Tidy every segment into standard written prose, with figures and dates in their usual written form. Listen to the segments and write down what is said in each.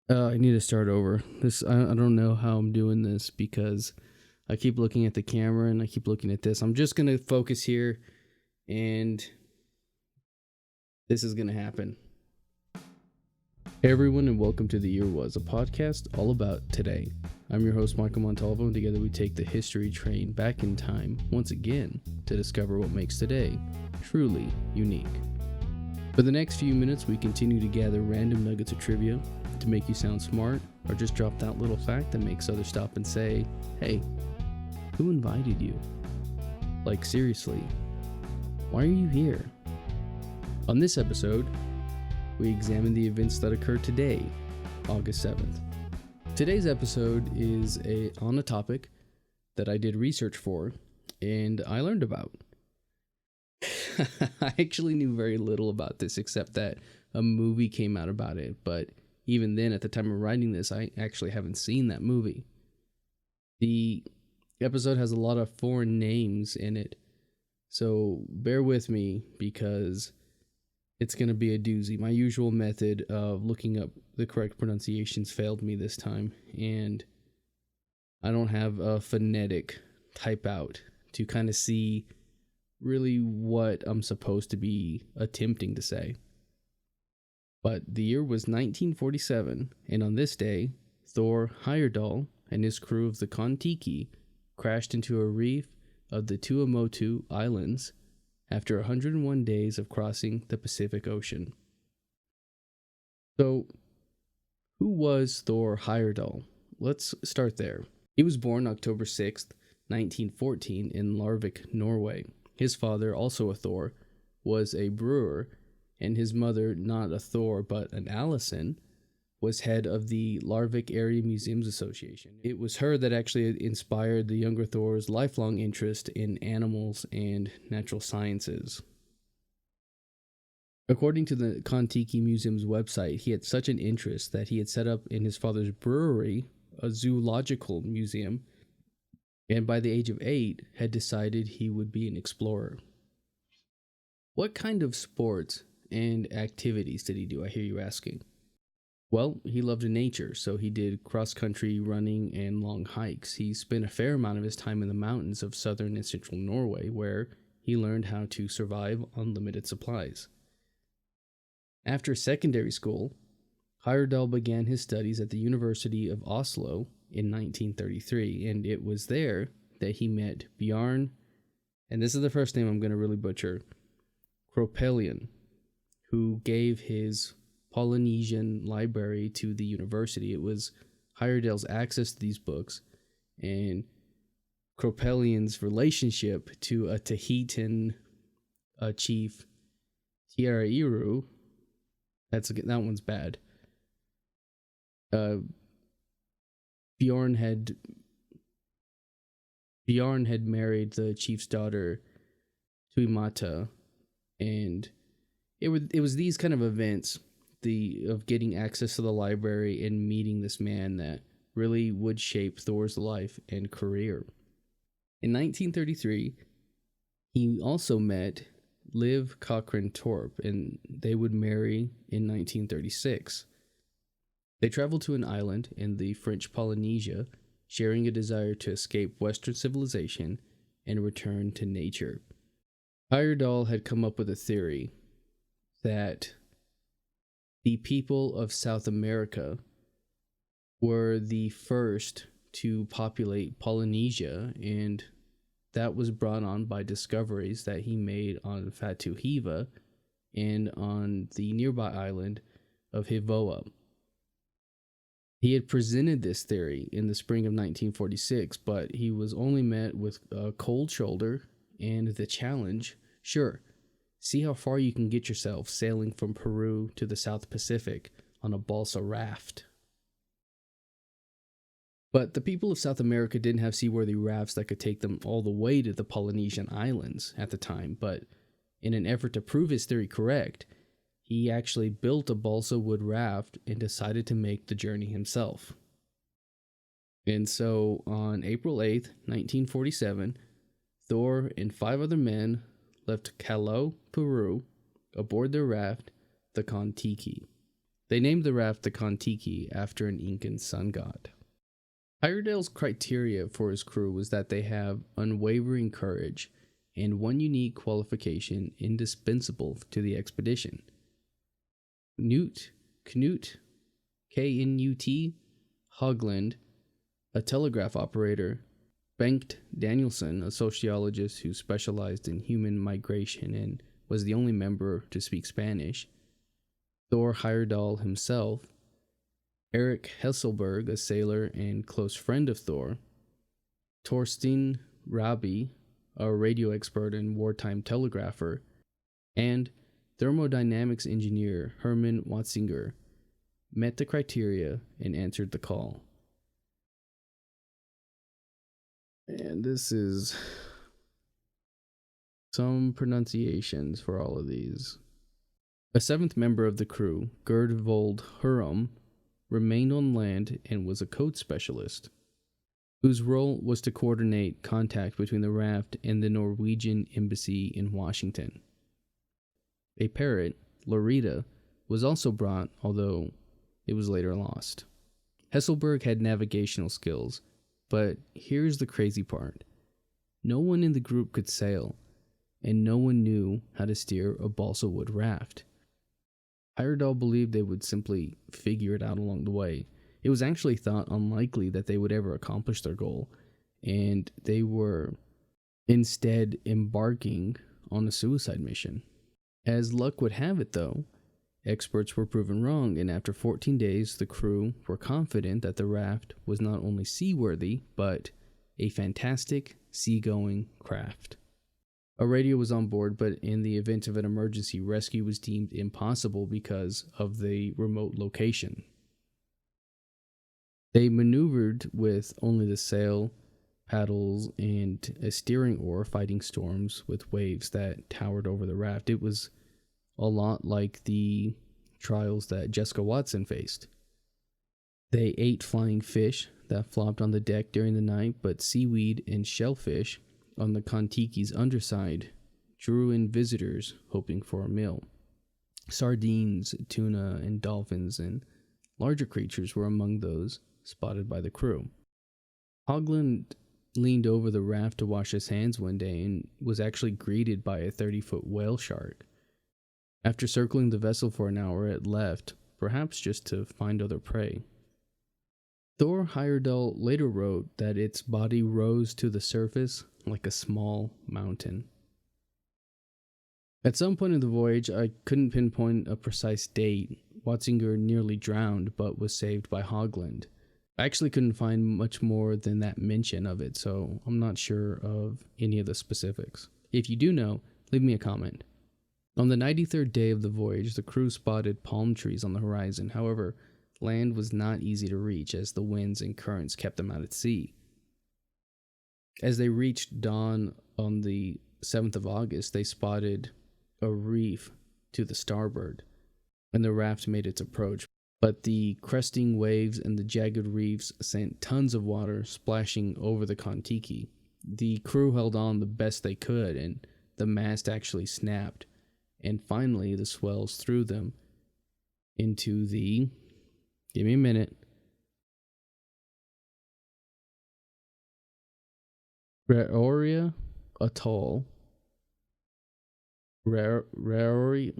I need to start over. I don't know how I'm doing this because I keep looking at the camera and I keep looking at this. I'm just going to focus here and this is going to happen. Hey everyone, and welcome to The Year Was, a podcast all about today. I'm your host, Michael Montalvo, and together we take the history train back in time once again to discover what makes today truly unique. For the next few minutes, we continue to gather random nuggets of trivia to make you sound smart, or just drop that little fact that makes others stop and say, hey, who invited you? Like, seriously, why are you here? On this episode, we examine the events that occurred today, August 7th. Today's episode is on a topic that I did research for and I learned about. I actually knew very little about this except that a movie came out about it, but even then, at the time of writing this, I actually haven't seen that movie. The episode has a lot of foreign names in it, so bear with me because it's going to be a doozy. My usual method of looking up the correct pronunciations failed me this time, and I don't have a phonetic type out to kind of see really what I'm supposed to be attempting to say. But the year was 1947, and on this day, Thor Heyerdahl and his crew of the Kon-Tiki crashed into a reef of the Tuamotu Islands after 101 days of crossing the Pacific Ocean. So, who was Thor Heyerdahl? Let's start there. He was born October 6th, 1914 in Larvik, Norway. His father, also a Thor, was a brewer, and his mother, not a Thor but an Allison, was head of the Larvik Area Museums Association. It was her that actually inspired the younger Thor's lifelong interest in animals and natural sciences. According to the Kon-Tiki Museum's website, he had such an interest that he had set up in his father's brewery a zoological museum, and by the age of 8 had decided he would be an explorer. What kind of sports and activities did he do, I hear you asking? Well, he loved nature, so he did cross-country running and long hikes. He spent a fair amount of his time in the mountains of southern and central Norway, where he learned how to survive on limited supplies. After secondary school, Heyerdahl began his studies at the University of Oslo in 1933, and it was there that he met Bjarne, and this is the first name I'm going to really butcher, Kropelian, who gave his Polynesian library to the university. It was Heyerdahl's access to these books and Kropelian's relationship to a Tahitian chief, Tiarairu. That one's bad. Bjorn had married the chief's daughter, Tuimata, and it was these kind of events, of getting access to the library and meeting this man, that really would shape Thor's life and career. In 1933, he also met Liv Cochrane Torp, and they would marry in 1936. They traveled to an island in the French Polynesia, sharing a desire to escape Western civilization and return to nature. Heyerdahl had come up with a theory that the people of South America were the first to populate Polynesia, and that was brought on by discoveries that he made on Fatu Hiva and on the nearby island of Hivoa. He had presented this theory in the spring of 1946, but he was only met with a cold shoulder and the challenge, sure, see how far you can get yourself sailing from Peru to the South Pacific on a balsa raft. But the people of South America didn't have seaworthy rafts that could take them all the way to the Polynesian islands at the time, but in an effort to prove his theory correct, he actually built a balsa wood raft and decided to make the journey himself. And so on April 8th, 1947, Thor and 5 other men left Callao, Peru, aboard their raft, the Kon-Tiki. They named the raft the Kon-Tiki after an Incan sun god. Heyerdahl's criteria for his crew was that they have unwavering courage and one unique qualification indispensable to the expedition. Knut, K-N-U-T, Hogland, a telegraph operator, Bengt Danielson, a sociologist who specialized in human migration and was the only member to speak Spanish, Thor Heyerdahl himself, Eric Hesselberg, a sailor and close friend of Thor, Torsten Rabi, a radio expert and wartime telegrapher, and thermodynamics engineer Hermann Watzinger, met the criteria and answered the call. And this is some pronunciations for all of these. A seventh member of the crew, Gerd Vold Hurum, remained on land and was a code specialist, whose role was to coordinate contact between the raft and the Norwegian embassy in Washington. A parrot, Lorita, was also brought, although it was later lost. Hesselberg had navigational skills, but here's the crazy part. No one in the group could sail, and no one knew how to steer a balsa wood raft. Heyerdahl believed they would simply figure it out along the way. It was actually thought unlikely that they would ever accomplish their goal, and they were instead embarking on a suicide mission. As luck would have it, though, experts were proven wrong, and after 14 days, the crew were confident that the raft was not only seaworthy, but a fantastic seagoing craft. A radio was on board, but in the event of an emergency, rescue was deemed impossible because of the remote location. They maneuvered with only the sail, paddles, and a steering oar, fighting storms with waves that towered over the raft. It was a lot like the trials that Jessica Watson faced. They ate flying fish that flopped on the deck during the night, but seaweed and shellfish on the Kon-Tiki's underside drew in visitors hoping for a meal. Sardines, tuna, and dolphins and larger creatures were among those spotted by the crew. Hogland leaned over the raft to wash his hands one day and was actually greeted by a 30-foot whale shark. After circling the vessel for an hour, it left, perhaps just to find other prey. Thor Heyerdahl later wrote that its body rose to the surface like a small mountain. At some point in the voyage, I couldn't pinpoint a precise date. Watzinger nearly drowned, but was saved by Hogland. I actually couldn't find much more than that mention of it, so I'm not sure of any of the specifics. If you do know, leave me a comment. On the 93rd day of the voyage, the crew spotted palm trees on the horizon. However, land was not easy to reach as the winds and currents kept them out at sea. As they reached dawn on the 7th of August, they spotted a reef to the starboard, and the raft made its approach. But the cresting waves and the jagged reefs sent tons of water splashing over the Kon-Tiki. The crew held on the best they could, and the mast actually snapped. And finally, the swells threw them into the... Give me a minute. Raoria Atoll. Raoria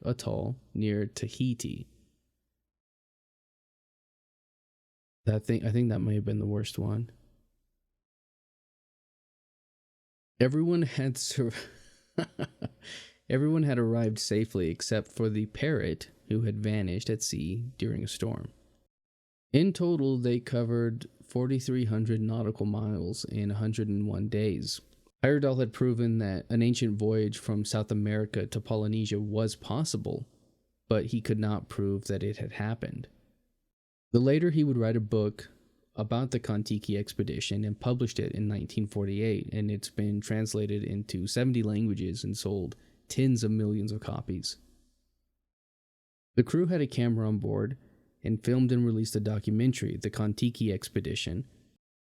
Atoll near Tahiti. I think that may have been the worst one. Everyone had arrived safely except for the parrot who had vanished at sea during a storm. In total, they covered 4,300 nautical miles in 101 days. Heyerdahl had proven that an ancient voyage from South America to Polynesia was possible, but he could not prove that it had happened. Later, he would write a book about the Kon-Tiki expedition and published it in 1948, and it's been translated into 70 languages and sold tens of millions of copies. The crew had a camera on board and filmed and released a documentary, The Kon-Tiki Expedition,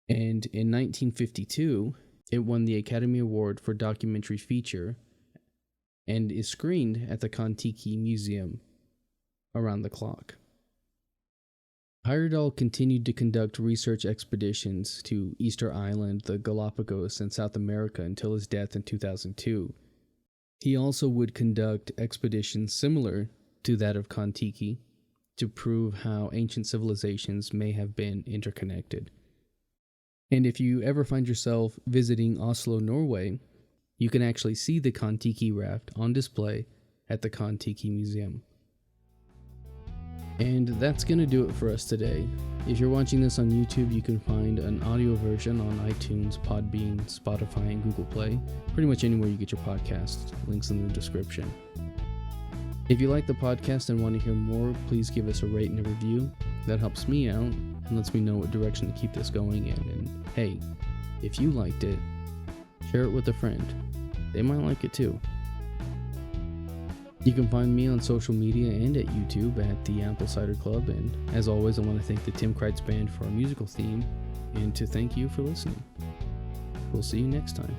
and in 1952, it won the Academy Award for Documentary Feature and is screened at the Kon-Tiki Museum around the clock. Heyerdahl continued to conduct research expeditions to Easter Island, the Galapagos, and South America until his death in 2002. He also would conduct expeditions similar to that of Kon-Tiki to prove how ancient civilizations may have been interconnected. And if you ever find yourself visiting Oslo, Norway, you can actually see the Kon-Tiki raft on display at the Kon-Tiki Museum. And that's going to do it for us today. If you're watching this on YouTube, you can find an audio version on iTunes, Podbean, Spotify, and Google Play. Pretty much anywhere you get your podcasts. Links in the description. If you like the podcast and want to hear more, please give us a rate and a review. That helps me out and lets me know what direction to keep this going in. And hey, if you liked it, share it with a friend. They might like it too. You can find me on social media and at YouTube at the Apple Cider Club. And as always, I want to thank the Tim Kreitz Band for our musical theme and to thank you for listening. We'll see you next time.